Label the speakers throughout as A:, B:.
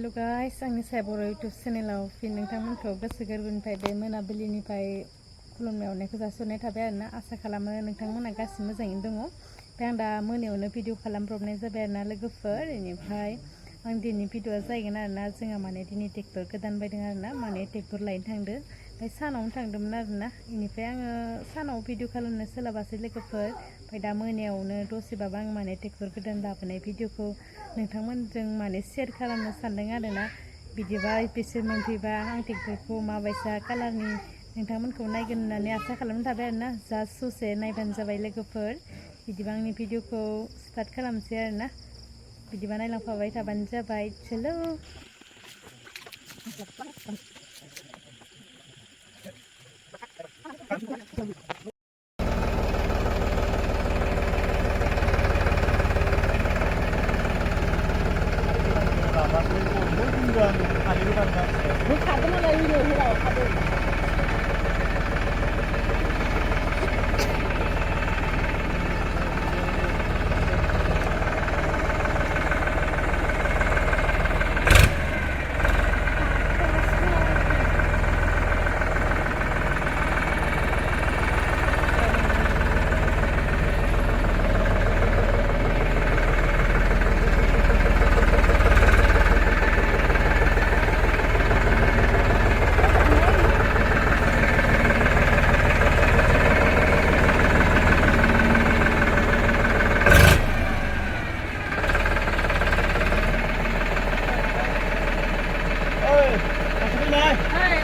A: हेल' guys आंनि साया बर' YouTube चेनेलाव फिन नोंथांमोनखौ गोसो गोरबोनिफ्राय बे मोनाबिलिनिफ्राय खुलुमनाय हरनायखौ जासिहरनाय थाबाय आरोना आसा खालामो नोंथांमोना गासिबो मोजाङैनो दङ। ओमफ्राय आं दा मोनायावनो भिडिअ खालामब्रबनाय जाबाय आरोना लोगोफोर। बेनिफ्राय आं दिनै भिडिअआ जाहैगोन आरोना जोंहा माने दिनै ट्रेक्टर गोदान बायदों आरोना माने ट्रेक्टर लायनो थांदों। ओमफ्राय सानावनो थांदोंमोन आरोना बेनिफ्राय आङो सानाव भिडिअ खालामनो सोलाबासै लोगोफोर। ओमफ्राय दा मोनायावनो दसेबाबो आं माने ट्रेक्टर गोदान लाबोनाय भिडिअखौ नोंथांमोनजों माने शेयार खालामनो सानदों आरोना। बिदिबा बिसोर मोनफैबा आं ट्रेक्टरखौ माबायसा कालारनि नोंथांमोनखौ नायगोन होननानै आसा खालामनाय थाबाय आरोना। जास्ट ससे नायबानो जाबाय लोगोफोर। बिदिबा आंनि भिडिअखौ स्टार्ट खालामसै आरोना। बिदिबा नायलांफाबाय थाबानो जाबाय। चलो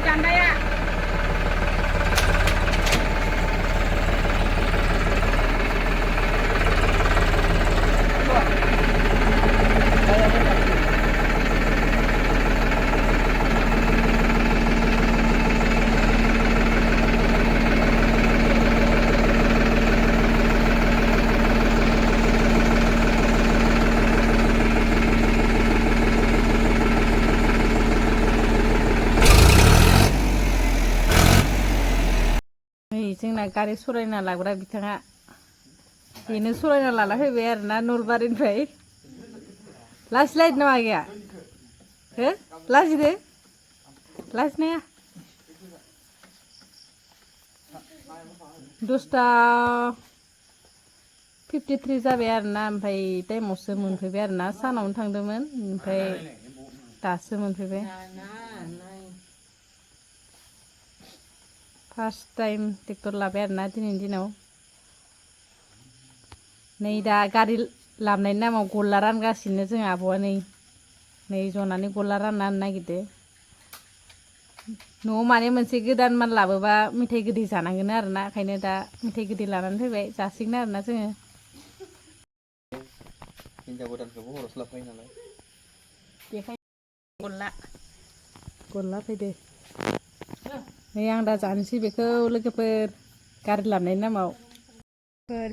A: làm đây ạ. जोंना गारि सलायना लाग्रा बिथाङा बेनो सलायना लाना फैबाय आरोना नलबारिनिफ्राय। लाजिलायदों नामा आगैया? हो लाजिदो? लाजिनाया 10:53 जाबाय आरोना। ओमफ्राय टाइमावसो मोनफैबाय आरोना। सानावनो थांदोंमोन ओमफ्राय दासो मोनफैबाय। फार्स्ट टाइम ट्रेक्टर लाबाय आरोना दिनैनि दिनाव। नै दा गारि लाबोनायनि नामाव गल्ला रानगासिनो जों आब'आ नै जनानै गल्ला रानना होनो नागिरदों। न'आव माने मोनसे गोदान माल लाबोबा मेथाइ गोदै जानांगोन आरोना। ओंखायनो दा मेथाइ गोदै लानानै फैबाय जासिगोन आरोना जोङो। हिनजाव गोदानखौबो हरावसो लाबोखायो नालाय बेखायनो गल्ला फैदो। नै आं दा जानोसै बेखौ लोगोफोर गारि लाबोनायनि नामाव।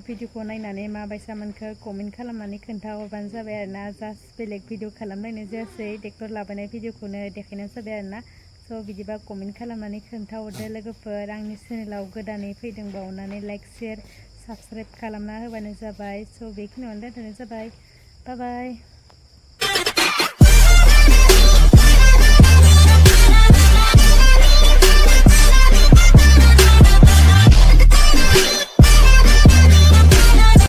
A: भिडिअखौ नायनानै माबायसा मोनखो कमेन्ट खालामनानै खोन्थाहरबानो जाबाय आरोना। जास्ट बेलेग भिडिअ खालामलायनाय जायासै ट्रेक्टर लाबोनाय भिडिअखौनो देखायनाय जाबाय आरोना। स' बिदिबा कमेन्ट खालामनानै खोन्थाहरदो लोगोफोर। आंनि चेनेलाव गोदानै फैदोंबा अननानै लाइक शेयार साबसक्राइब खालामना होबानो जाबाय। स' बेखिनियावनो दोनथ'नाय जाबाय। बाय बाय।